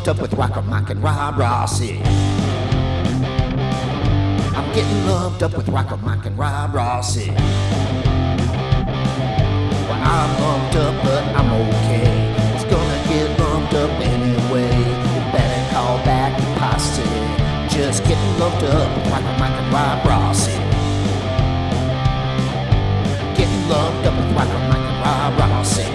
lumped up with RockerMike and Rossi. I'm getting lumped up with RockerMike and Rossi. Well, I'm lumped up, but I'm okay. It's gonna get lumped up anyway. You better call back the posse. Just getting lumped up with RockerMike and Rossi. Getting lumped up with RockerMike and Rossi.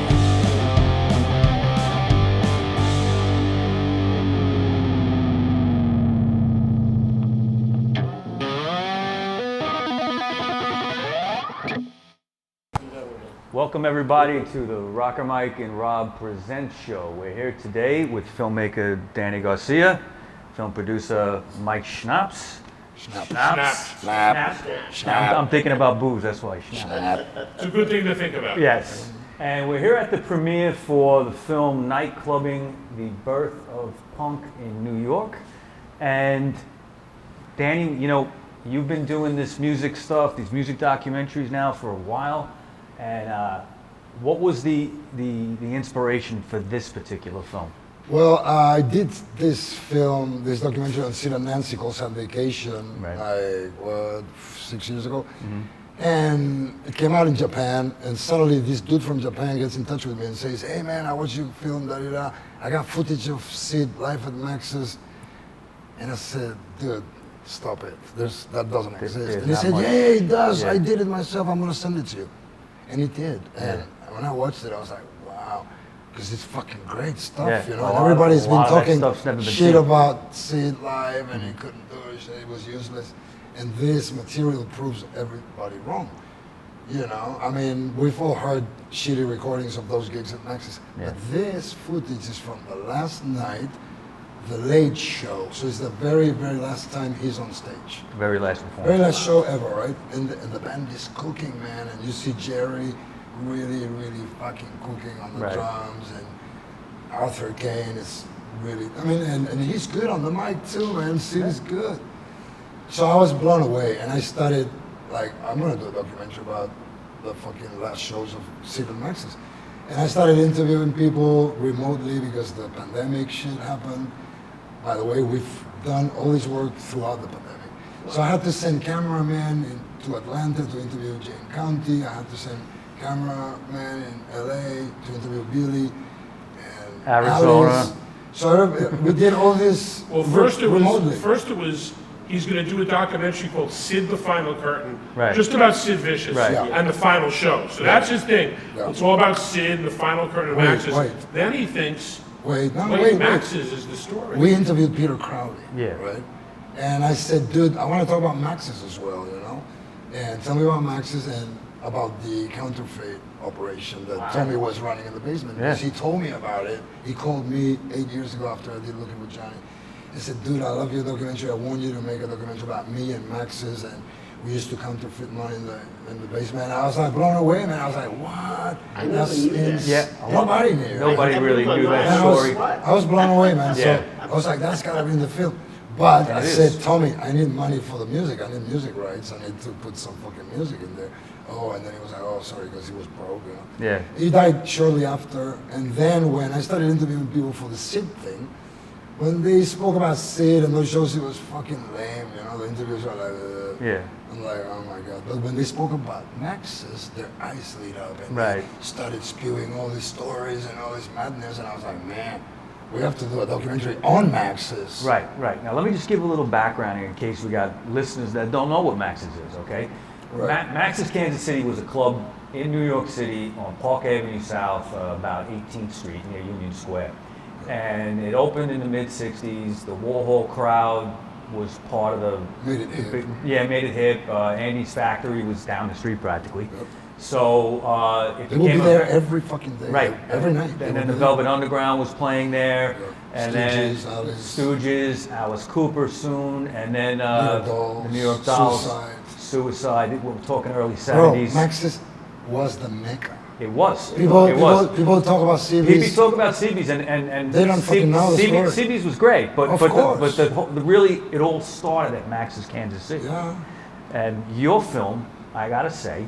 Welcome everybody to the RockerMike and Rob Present Show. We're here today with filmmaker Danny Garcia, film producer Mike Schnapp. I'm thinking about booze, that's why Schnapp. It's a good thing to think about. Yes. And we're here at the premiere for the film Nightclubbing, the birth of punk in New York. And Danny, you know, you've been doing this music stuff, these music documentaries now for a while. And what was the inspiration for this particular film? Well, I did this film, this documentary on Sid and Nancy called Sad Vacation, Right. 6 years ago. Mm-hmm. And it came out in Japan, and suddenly this dude from Japan gets in touch with me and says, "Hey man, I watched your film, da-da-da. I got footage of Sid live at Max's." And I said, "Dude, stop it. That doesn't exist." And he said, "Yeah, it does. Yeah. I did it myself. I'm gonna send it to you." And he did. And when I watched it, I was like, wow, because it's fucking great stuff, you know. And everybody's been talking shit about Sid live, and he couldn't do it. It was useless. And this material proves everybody wrong. You know, I mean, we've all heard shitty recordings of those gigs at Max's, but this footage is from the last night, the late show. So it's the very, very last time he's on stage. Very last performance. Very last show ever, right? And the band is cooking, man. And you see Jerry really, really fucking cooking on the drums. And Arthur Kane is really, I mean, and he's good on the mic too, man. Sid is good. So I was blown away. And I started, like, I'm going to do a documentary about the fucking last shows of Sid and Max's. And I started interviewing people remotely because the pandemic shit happened. By the way, we've done all this work throughout the pandemic. So I had to send cameramen to Atlanta to interview Jane County. I had to send cameramen in LA to interview Billy and Arizona. Alice. So we did all this remotely. First it was he's going to do a documentary called Sid the Final Curtain, right. just about Sid Vicious and the final show. So that's his thing. Yeah. It's all about Sid and the final curtain of Max's. Then he thinks, Max's is the story. We interviewed Peter Crowley, right? And I said, dude, I want to talk about Max's as well, you know? And tell me about Max's and about the counterfeit operation that Tommy was running in the basement. Because he told me about it. He called me 8 years ago after I did Looking with Johnny. He said, dude, I love your documentary. I want you to make a documentary about me and Max's, and we used to counterfeit money in the basement. And I was like blown away, man. I was like, what? I never knew that. Yeah, nobody knew. Nobody really knew that story. I was blown away, man. So I was like, that's gotta be in the film. But I said, Tommy, I need money for the music. I need music rights. I need to put some fucking music in there. Oh, and then he was like, oh, sorry, because he was broke, you know. Yeah. He died shortly after. And then when I started interviewing people for the Sid thing, when they spoke about Sid and those shows, it was fucking lame, you know. The interviews were like, I'm like, oh my God. But when they spoke about Max's, their eyes lit up and they started spewing all these stories and all this madness. And I was like, man, we have to do a documentary on Max's. Right. Now let me just give a little background here in case we got listeners that don't know what Max's is, okay? Right. Max's Kansas City was a club in New York City on Park Avenue South, about 18th Street near Union Square. And it opened in the mid-'60s. The Warhol crowd was part of the... Made it hip. Made it hip. Andy's Factory was down the street practically. Yep. So it they would be there every fucking day. Right. Every night. And then the Velvet Underground was playing there. Yep. And Stooges, then Alice. Stooges, Alice Cooper soon. And then the New York Dolls. Suicide. We're talking early 70s. Bro, Max's was the mecca. It was. People talk about CBs. People talk about CBs and they don't fucking know the story. CBs was great, but the really it all started at Max's Kansas City. Yeah. And your film, I gotta say,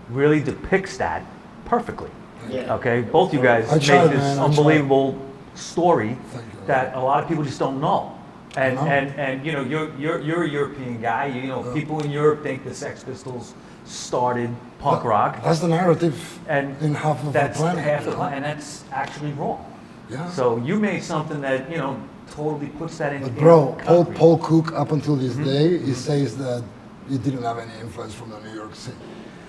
really depicts that perfectly. Yeah. Okay, both you guys I tried, made this man, unbelievable story that a lot of people just don't know. And you know, you're a European guy. You know, people in Europe think the Sex Pistols started punk rock. That's the narrative in half of the planet. Half the planet, and that's actually wrong. Yeah. So you made something that, you know, totally puts that in. But bro, Paul Cook, up until this day, he says that he didn't have any influence from the New York scene.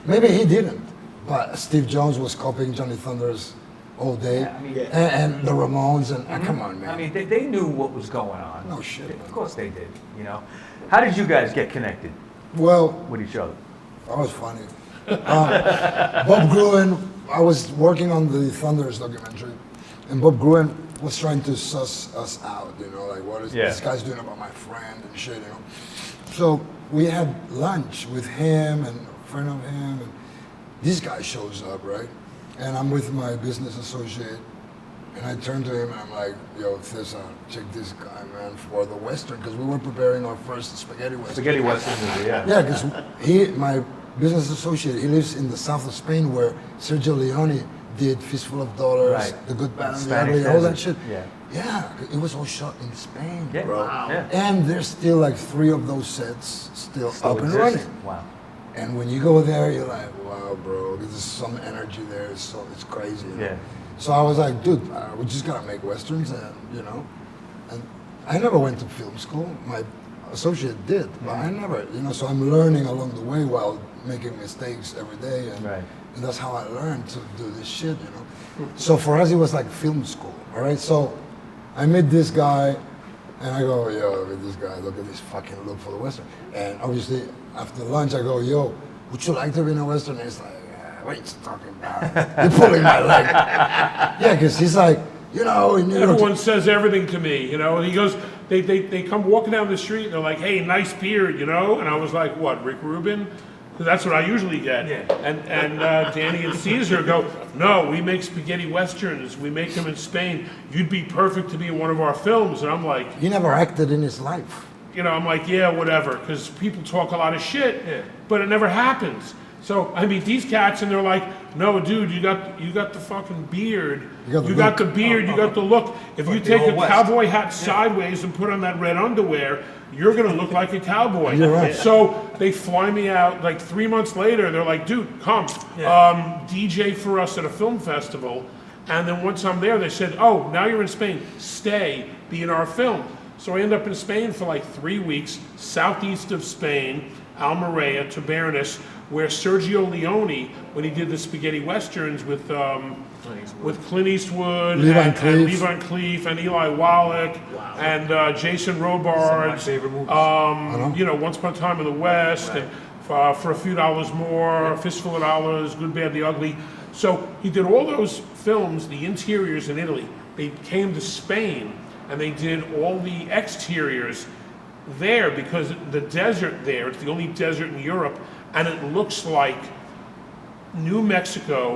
Maybe he didn't, but Steve Jones was copying Johnny Thunders all day, and the Ramones, and come on, man. I mean, they knew what was going on. No shit. Of course they did. You know, how did you guys get connected? Well, with each other. That was funny. Bob Gruen, I was working on the Thunders documentary, and Bob Gruen was trying to suss us out, you know, like what is this guy's doing about my friend and shit, you know. So we had lunch with him and a friend of him, and this guy shows up, right? And I'm with my business associate, and I turn to him and I'm like, yo, Cesar, check this guy, man, for the Western, because we were preparing our first spaghetti Western. Spaghetti Western movie, yeah. Yeah, because my business associate, he lives in the south of Spain where Sergio Leone did Fistful of Dollars, The Good, Bad, and the Ugly, all that shit. Yeah, it was all shot in Spain, bro. Wow. Yeah. And there's still like 3 of those sets still up and running. Wow. And when you go there, you're like, wow, bro, there's some energy there. It's crazy. You know? Yeah. So I was like, dude, we just gotta make Westerns, and you know. And I never went to film school. My associate did, but I never, you know. So I'm learning along the way while making mistakes every day, and that's how I learned to do this shit, you know. So for us, it was like film school, all right. So I met this guy, and I go, yo, look at this guy, look at this fucking look for the Western. And obviously, after lunch, I go, yo, would you like to be in a Western? And he's like, what are you talking about? You're pulling my leg. Yeah, because he's like, you know, in New York. Everyone says everything to me, you know. And he goes, they come walking down the street, and they're like, hey, nice beard, you know. And I was like, what, Rick Rubin? That's what I usually get. Yeah. And Danny and Caesar go, no, we make spaghetti westerns. We make them in Spain. You'd be perfect to be in one of our films. And I'm like... He never acted in his life. You know, I'm like, yeah, whatever, because people talk a lot of shit, but it never happens. So I meet these cats, and they're like, no, dude, you got the fucking beard. You got the beard, you got the look. If you take a cowboy hat sideways and put on that red underwear, you're gonna look like a cowboy. You're right. So they fly me out, like 3 months later, they're like, dude, come, DJ for us at a film festival. And then once I'm there, they said, oh, now you're in Spain, stay, be in our film. So I end up in Spain for like 3 weeks, southeast of Spain, Almeria, Tabernas, where Sergio Leone, when he did the spaghetti westerns with Clint Eastwood, and Levi Cleef, and Eli Wallach, and Jason Robards, you know, Once Upon a Time in the West, and For a Few Dollars More, Fistful of Dollars, Good, Bad, the Ugly. So he did all those films, the interiors in Italy. They came to Spain, and they did all the exteriors there because the desert there, it's the only desert in Europe, and it looks like New Mexico,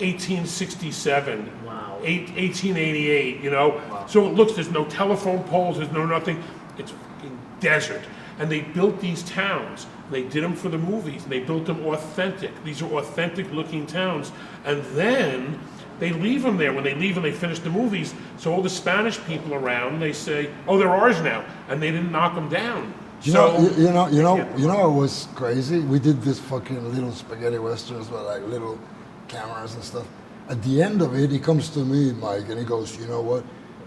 1867, 1888, you know? So it looks, there's no telephone poles, there's no nothing, it's fucking desert. And they built these towns, they did them for the movies, and they built them authentic. These are authentic looking towns. And then they leave them there. When they leave and they finish the movies, so all the Spanish people around, they say, oh, they're ours now. And they didn't knock them down. You know what was crazy? We did this fucking little spaghetti westerns with like little cameras and stuff. At the end of it, he comes to me, Mike, and he goes, you know what?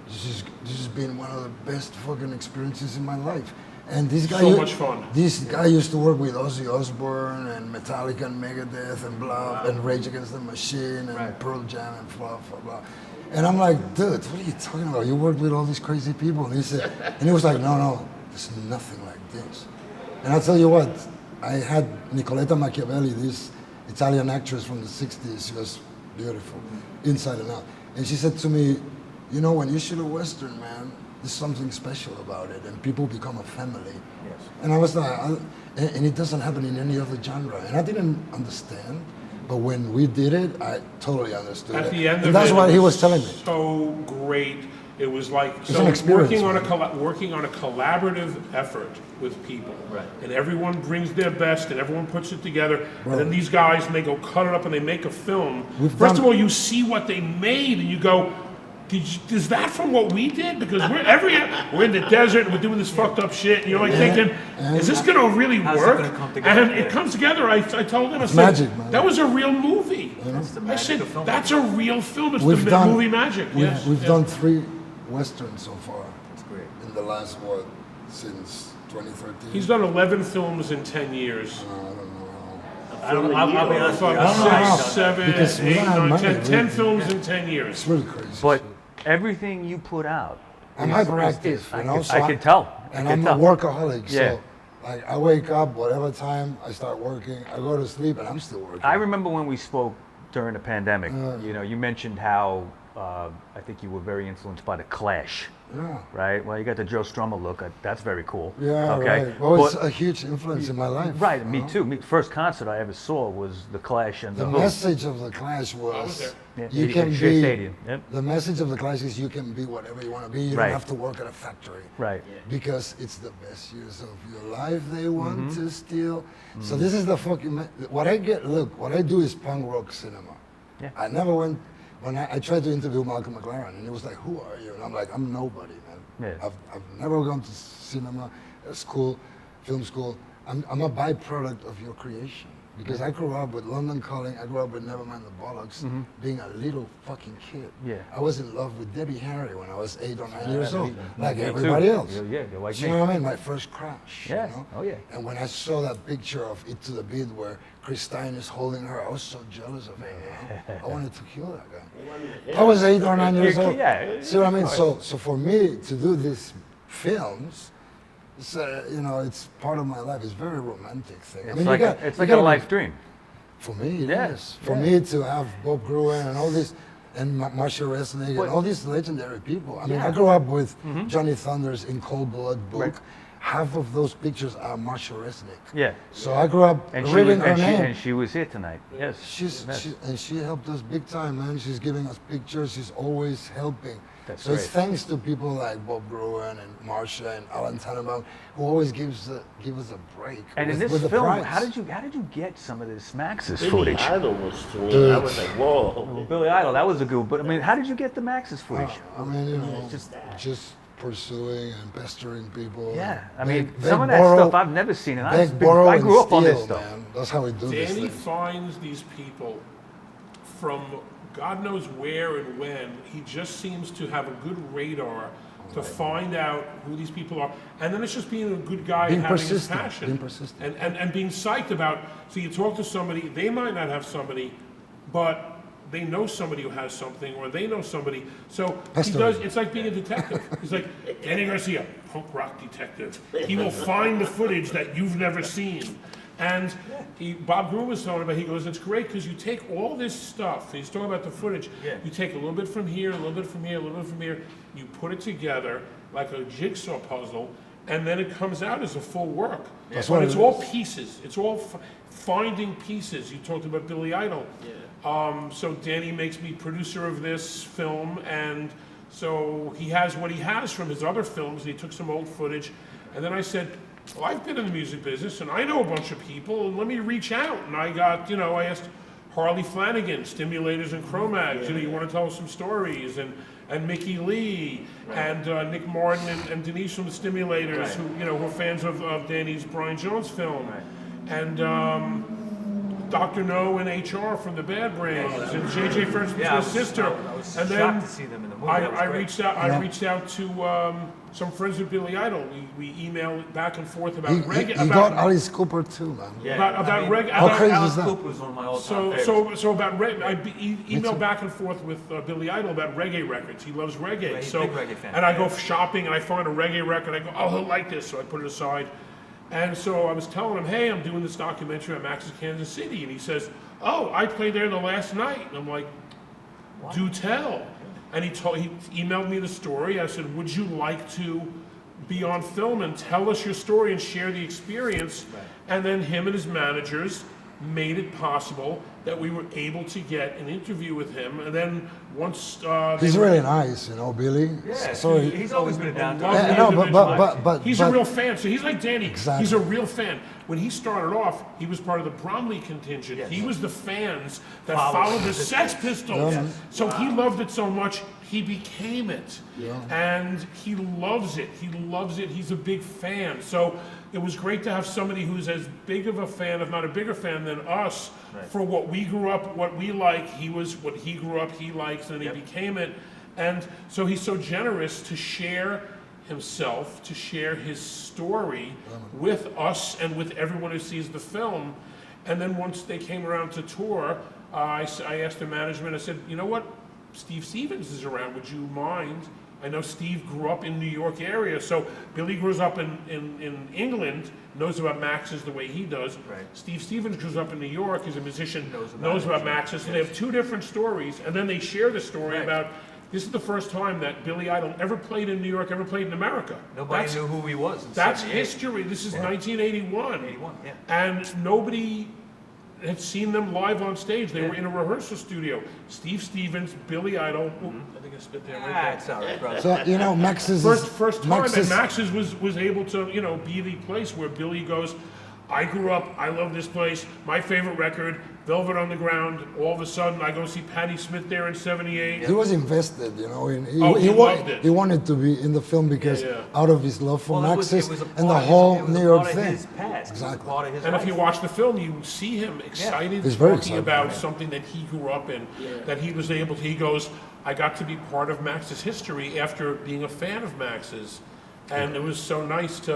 This has been one of the best fucking experiences in my life. And this guy, so much fun. This guy used to work with Ozzy Osbourne and Metallica and Megadeth and blah, and Rage Against the Machine and Pearl Jam and blah, blah, blah. And I'm like, dude, what are you talking about? You work with all these crazy people. And he said, and he was like, no, there's nothing like this. And I'll tell you what, I had Nicoletta Machiavelli, this Italian actress from the 60s. She was beautiful, inside and out. And she said to me, you know, when you shoot a Western, man, there's something special about it, and people become a family. Yes. And I was like, and it doesn't happen in any other genre. And I didn't understand, but when we did it, I totally understood it. At the end and that's what he was telling me. So great. It was like working on a collaborative effort with people, and everyone brings their best, and everyone puts it together. And then these guys, and they go cut it up, and they make a film. First of all, you see what they made, and you go, is that from what we did? Because we're in the desert and we're doing this fucked up shit, and you're like thinking, is this gonna really work? And it comes together. I told him, I said, magic, man. that was a real movie. I said, that's a real film. It's We've the done- movie magic. Yes. We've done 3 westerns so far. That's great. In the last, since 2013? He's done 11 films in 10 years. I don't know. I'll be honest with you. Fucking I don't know. 6, 7, Because we 8, don't have 9, money. 10, 10 films in 10 years. It's really crazy. But shit. everything you put out. I'm is- hyperactive, is- you know, so I can tell. And I I'm can a tell. workaholic, Yeah. so like I wake up, whatever time I start working, I go to sleep, and I'm still working. I remember when we spoke during the pandemic. You know, you mentioned how I think you were very influenced by the Clash. Yeah. Right. Well, you got the Joe Strummer look. That's very cool. Yeah, Okay. right. Well, it's But- a huge influence in my life. Right. you Me know? too. First concert I ever saw was the Clash and The Who. message of the Clash was was, there. Yeah, you 80 can Shea be, Stadium. Yep. the message of the Clash is you can be whatever you want to be. You Right. don't have to work at a factory. Right. Because it's the best years of your life they want to steal. So this is the fucking, what I do is punk rock cinema. Yeah. I never went, when I tried to interview Malcolm McLaren, and he was like, who are you? And I'm like, I'm nobody, man. Yeah. I've never gone to cinema, school, film school. I'm a byproduct of your creation. Because I grew up with London Calling, I grew up with Nevermind the Bollocks, being a little fucking kid. Yeah. I was in love with Debbie Harry when I was 8 or 9 years old, me like too. everybody else. Yeah, you're like Do you me. know what I mean? My first crush. Yes. You know? Oh, yeah. And when I saw that picture of It to the Beat where Christine is holding her, I was so jealous of her. You know? I wanted to kill that guy. I was 8 or 9 years old. Yeah. See what I mean? So for me to do these films, it's, you know, it's part of my life. It's a very romantic thing. It's like a life dream. For me, it Yeah, is. For yeah. me to have Bob Gruen and all this, and Marcia Resnick and all these legendary people. I mean, I grew up with Johnny Thunders in Cold Blood book. Right. Half of those pictures are Marcia Resnick. Yeah. So I grew up And reading her name. and she was here tonight. Yes. She helped us big time, man. She's giving us pictures. She's always helping. That's so it's great. thanks to people like Bob Gruen and Marcia and Alan Tannenbaum who always give us a break. And in with this the film, prize. how did you get some of this Max's Billy footage? Idol was to me. I was like, whoa. Well, Billy Idol, that was a good. But I mean, how did you get the Max's footage? I mean, you know, just pursuing and pestering people. Yeah, I and mean, beg, some of that borrow, stuff I've never seen, and beg, borrow, I and grew up on steal, this stuff. Man. That's how we do this Danny thing. finds these people from God knows where and when. He just seems to have a good radar to find out who these people are. And then it's just being a good guy Being and having his persistent, passion. being persistent. And being psyched about, so you talk to somebody, they might not have somebody, but they know somebody who has something, or they know somebody. So That's he the- does, it's like being a detective. He's like, Danny Garcia, punk rock detective. He will find the footage that you've never seen. And Bob Gruen was telling about, he goes, it's great because you take all this stuff, and he's talking about the footage, you take a little bit from here, a little bit from here, a little bit from here, you put it together like a jigsaw puzzle, and then it comes out as a full work. That's But what it's it all is. pieces, it's all finding pieces. You talked about Billy Idol. So Danny makes me producer of this film, and so he has what he has from his other films, and he took some old footage, and then I said, well, I've been in the music business, and I know a bunch of people, and let me reach out. And I got, you know, I asked Harley Flanagan, Stimulators and Cro-Mags, you know, you want to tell us some stories, and Mickey Lee, and Nick Martin and Denise from the Stimulators, who, you know, were fans of Danny's Brian Jones film, and Dr. No and HR from the Bad Brains, and JJ First with his sister, I was and shocked then to see them in the movie. I reached out to some friends of Billy Idol. We emailed back and forth about reggae. He got Alice Cooper too, man. About reggae. How about crazy Alice is that? Cooper was one of my all-time favorites. so about reggae, I emailed back and forth with Billy Idol about reggae records. He loves reggae. He's a So big reggae fan. and I go shopping and I find a reggae record. I go, oh, he'll like this. So I put it aside. And so I was telling him, hey, I'm doing this documentary on Max's Kansas City. And he says, oh, I played there the last night. And I'm like, do tell. And he emailed me the story. I said, would you like to be on film and tell us your story and share the experience? And then him and his managers made it possible that we were able to get an interview with him. And then once He's really nice, you know, Billy. Yeah, Sorry. he's always been a down to lovely earth. no, individual. but he's a real fan. So he's like Danny. Exactly. He's a real fan. When he started off, he was part of the Bromley contingent. He was the fans that followed the Sex Pistols. So he loved it so much. he became it. Yeah. And he loves it. He loves it. He's a big fan. So it was great to have somebody who's as big of a fan, if not a bigger fan than us, for what we grew up, what we like. He was what he grew up, he likes, and he became it. And so he's so generous to share himself, to share his story with us and with everyone who sees the film. And then once they came around to tour, I asked the management, I said, you know what? Steve Stevens is around, would you mind? I know Steve grew up in New York area, so Billy grows up in England, knows about Max's the way he does. Right. Steve Stevens grows up in New York, he's a musician, knows about Max's, so they have two different stories, and then they share the story about, this is the first time that Billy Idol ever played in New York, ever played in America. Nobody knew who he was. That's history, this is 1981. 81, yeah. And nobody had seen them live on stage. They were in a rehearsal studio. Steve Stevens, Billy Idol. I think I spit there right That's all right, brother. So, you know, Max's... First time, and Max's was able to, you know, be the place where Billy goes, I grew up, I love this place, my favorite record, Velvet Underground. All of a sudden, I go see Patti Smith there in '78. He was invested, you know. He loved it. He wanted to be in the film because out of his love for Max's it was and the whole New York thing. thing. His past. Exactly. Part of his And life. if you watch the film, you see him excited, He's very talking excited. about something that he grew up in, that he was able to, he goes, I got to be part of Max's history after being a fan of Max's. And it was so nice for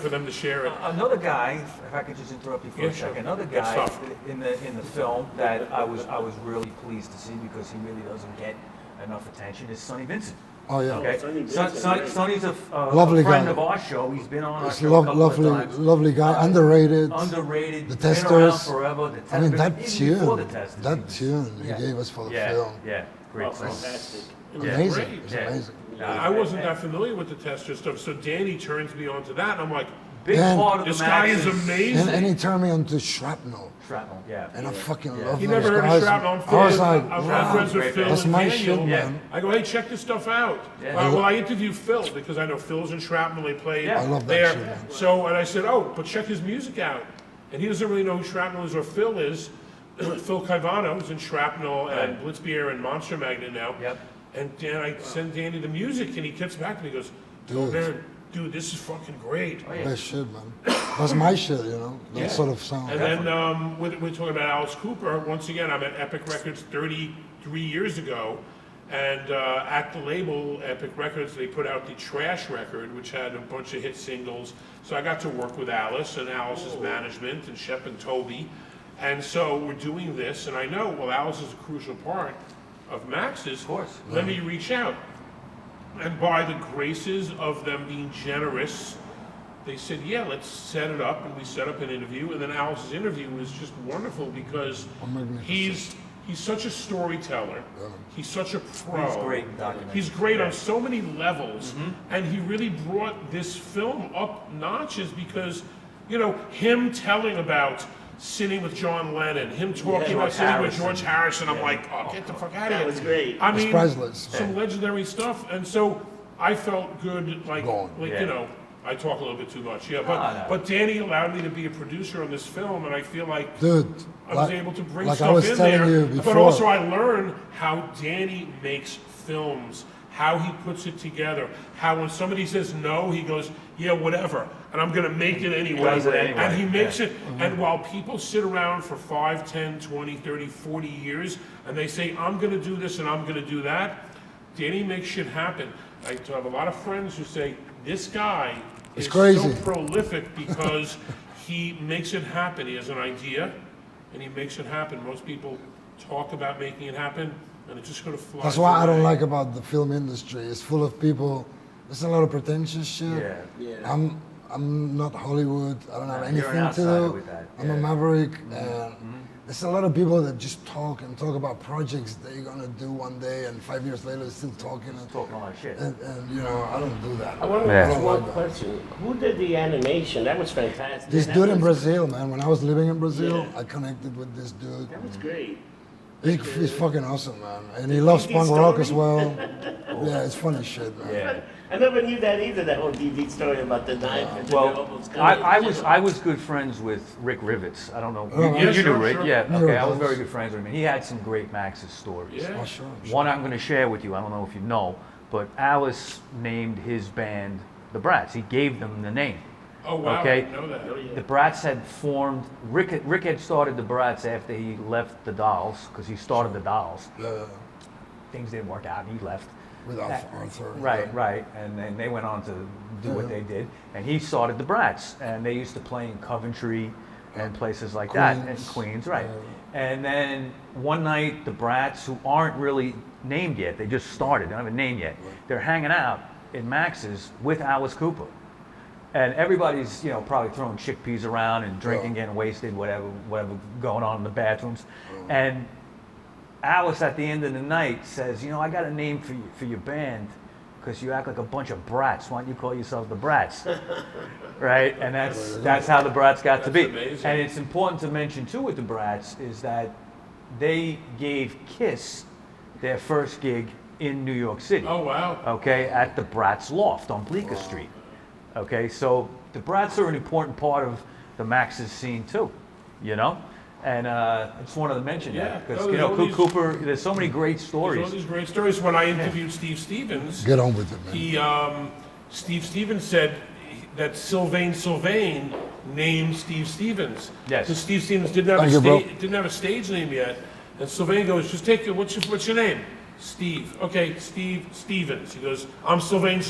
them to share it. Another guy, if I could just interrupt you for a second, another Good guy stuff. in the film that I was really pleased to see because he really doesn't get enough attention is Sonny Vincent. Oh, yeah. Okay, Sonny Vincent, Sonny's a Lovely friend guy. of our show. He's been on our He's show a couple of lovely, times. lovely guy, underrated. Underrated. The been around Testers. forever. The I mean, Testers, that even before tune, the Testers, that he was- tune he gave us for the film. Yeah, great Oh, song. fantastic. Amazing. Great. It's Yeah. amazing. I wasn't that familiar with the Tester stuff, so Danny turns me on to that, and I'm like, Big And part of this the guy Max's is amazing. And he turned me on to Shrapnel. Shrapnel, yeah. And I fucking love He those never heard of guys. Shrapnel. I was like, I'm wow, friends with Phil that's and my Daniel. shit, man. I go, hey, check this stuff out. Yeah. Well, I interviewed Phil because I know Phil's in Shrapnel. They played Yeah. I love that there. shit, man. So, and I said, oh, but check his music out. And he doesn't really know who Shrapnel is or Phil is. Phil Caivano is in Shrapnel and Blitzbeer and Monster Magnet now. Yep. And then I send Danny the music, and he gets back to me and goes, oh, man, dude, this is fucking great. Best shit, man. That's my shit, you know? That sort of sound. And then we're talking about Alice Cooper. Once again, I'm at Epic Records 33 years ago. And at the label, Epic Records, they put out the Trash record, which had a bunch of hit singles. So I got to work with Alice and Alice's management and Shep and Toby. And so we're doing this, and I know, well, Alice is a crucial part of Max's. Of course. Let me reach out. And by the graces of them being generous, they said, yeah, let's set it up. And we set up an interview. And then Alice's interview was just wonderful because he's such a storyteller. He's such a pro. He's great in documentary. He's great on so many levels. And he really brought this film up notches because, you know, him telling about sitting with John Lennon, him talking about sitting with George Harrison. I'm like, oh, get the fuck out of here. That was great. I mean, priceless. some legendary stuff. And so I felt good, like Yeah. you know, I talk a little bit too much, yeah. No. But Danny allowed me to be a producer on this film, and I feel like Dude, I was able to bring like I stuff was in telling there. you But before. also I learned how Danny makes films, how he puts it together, how when somebody says no, he goes, yeah, whatever, and I'm gonna make it anyway. does it anyway, And he makes yeah. it, and while people sit around for 5, 10, 20, 30, 40 years, and they say, I'm gonna do this and I'm gonna do that, Danny makes shit happen. I have a lot of friends who say, this guy is crazy. so prolific because he makes it happen. He has an idea, and he makes it happen. Most people talk about making it happen, and it's just going to fly. That's what I don't like about the film industry. It's full of people. There's a lot of pretentious shit. Yeah. I'm not Hollywood. I don't have You're an anything to outsider do. with that, I'm a yeah. maverick, and there's a lot of people that just talk about projects they're gonna do one day, and 5 years later they're still talking. Talking a lot of shit. And you know, I don't do that. I want to Yeah. ask one question. Who did the animation? That was fantastic. This That dude in was- Brazil, man. When I was living in Brazil, Yeah. I connected with this dude. That was great. He's fucking awesome, man. And he loves Is he punk rock as story? well. Yeah, it's funny shit, man. Yeah. I never knew that either, that whole DD story about the knife. And then Well, almost coming. I was good friends with Rick Rivets. I don't know. Oh, You, yeah, you sure, knew Rick, sure. yeah. Yeah, Okay, I was those. very good friends with him. He had some great Max's stories. Yeah. Oh, sure. One I'm going to share with you. I don't know if you know, but Alice named his band the Brats. He gave them the name. Oh, wow, Okay. I didn't know that. Oh, yeah. The Brats had formed. Rick had started the Brats after he left the Dolls, because he started the Dolls. Things didn't work out. He left. With Arthur. Right. And then they went on to do what they did. And he started the Brats. And they used to play in Coventry and places like that. And Queens, right. And then one night, the Brats, who aren't really named yet, they just started, they don't have a name yet. They're hanging out in Max's with Alice Cooper. And everybody's, probably throwing chickpeas around and drinking, getting wasted, whatever going on in the bathrooms. And Alice, at the end of the night, says, I got a name for your band, because you act like a bunch of brats. Why don't you call yourselves the Brats? Right? And that's how the Brats got to be. Amazing. And it's important to mention, too, with the Brats, is that they gave Kiss their first gig in New York City. Oh, wow. Okay, at the Bratz Loft on Bleecker Street. Okay, so the Brats are an important part of the Max's scene, too, And I just wanted to mention that, because, there's all these- Cooper, there's so many great There's all stories. these great stories. When I interviewed Steve Stevens, Get on with it, man. Steve Stevens said that Sylvain named Steve Stevens. Yes. Because Steve Stevens didn't have a stage name yet. And Sylvain goes, just take it, what's your name? Steve. Okay, Steve Stevens. He goes, I'm Sylvain.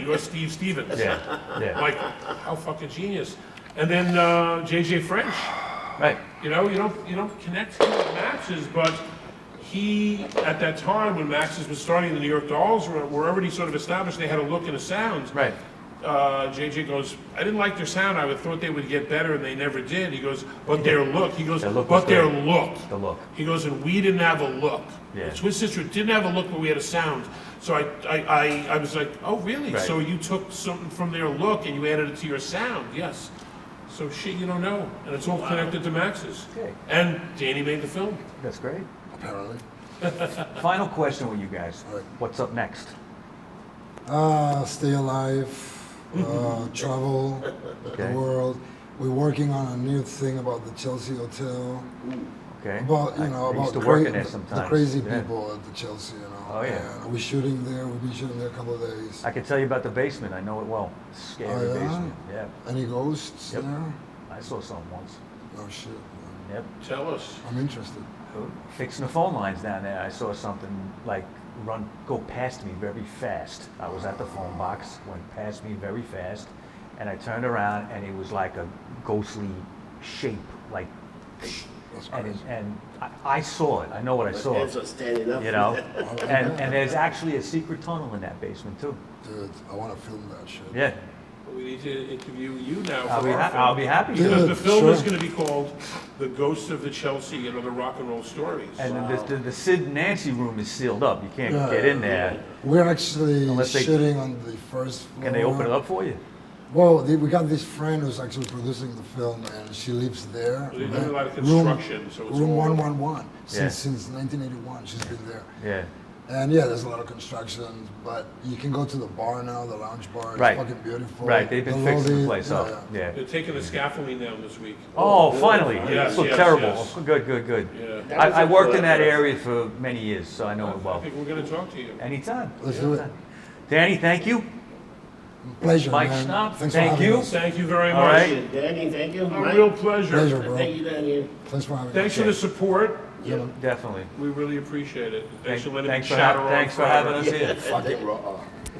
You're Steve Stevens. Yeah. Like, how fucking genius. And then JJ French. Right. You don't connect him with Max's, but he, at that time when Max's was starting, the New York Dolls were already sort of established. They had a look and a sound. Right. JJ goes, I didn't like their sound. I would thought they would get better, and they never did. He goes, but their look. He goes, Their look but was their great. look. The look. He goes, and we didn't have a look. Yeah. The Twisted Sister didn't have a look, but we had a sound. So I was like, oh, really? Right. So you took something from their look and you added it to your sound? Yes. So shit you don't know, and it's all connected to Max's. Okay. And Danny made the film. That's great. Apparently. Final question with you guys. All right. What's up next? Stay alive, travel Okay. the world. We're working on a new thing about the Chelsea Hotel. Okay. About I about used to the, work in there sometimes. the crazy Yeah. people at the Chelsea, Oh, yeah. And we're shooting there. We've been shooting there a couple of days. I can tell you about the basement. I know it well. Scary Oh, yeah? basement. Yeah. Any ghosts Yep. there? I saw some once. Oh shit, man. Yep. Tell us. I'm interested. Fixing the phone lines down there. I saw something like go past me very fast. I was at the phone box, went past me very fast, and I turned around and it was like a ghostly shape, like, That's and crazy. I saw it. I know what I saw. Hands are standing up. And there's actually a secret tunnel in that basement too. Dude, I want to film that shit. Yeah, We need to interview you now. I'll for be our film. I'll be happy to. Because the film Sure. is going to be called The Ghosts of the Chelsea and Other Rock and Roll Stories. And the Sid and Nancy room is sealed up. You can't Yeah. get in there. We're actually Unless they- shooting on the first floor. Can they open it up for you? Well, we got this friend who's actually producing the film, and she lives there. They're doing a lot of Room- construction, so it's Room all- 111 Yeah. since 1981. She's been there. Yeah. And yeah, there's a lot of construction, but you can go to the bar now, the lounge bar. It's Right. fucking beautiful. Right, they've been fixing the lobby- place up. Yeah. They're taking the scaffolding down this week. Oh, finally. Yes, It looked yes, terrible. yes. Good. Yeah. That was I a worked in that collaboration. area for many years, so I know it I well. think we're going to talk to you. Anytime. Let's do it. Danny, thank you. Pleasure, Mike man. Schnapp, Thanks thank for having you. us. Thank you very All much. right. Danny, thank you. A Mike, real pleasure. Pleasure, bro. thank you, Danny. Thanks for having Thanks us. for the support. Yeah. Definitely. We really appreciate it. Thanks for letting Thanks me for, chatter on thanks for forever. having us here. Fucking raw.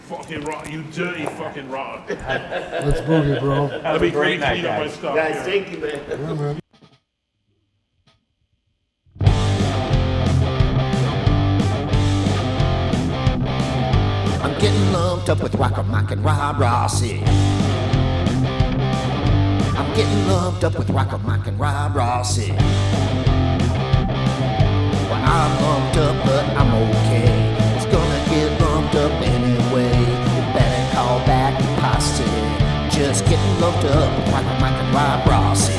Fucking raw. You dirty fucking raw. Let's boogie, bro. Have Let a me great night, clean up my guys. stuff. Guys, here. thank you, man. Yeah, man. I'm getting lumped up with RockerMike and Rossi. I'm getting lumped up with RockerMike and Rossi. Well, I'm lumped up, but I'm okay. It's gonna get lumped up anyway. You better call back the posse. Just getting lumped up with RockerMike and Rossi.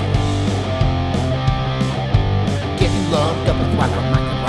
Getting lumped up with RockerMike and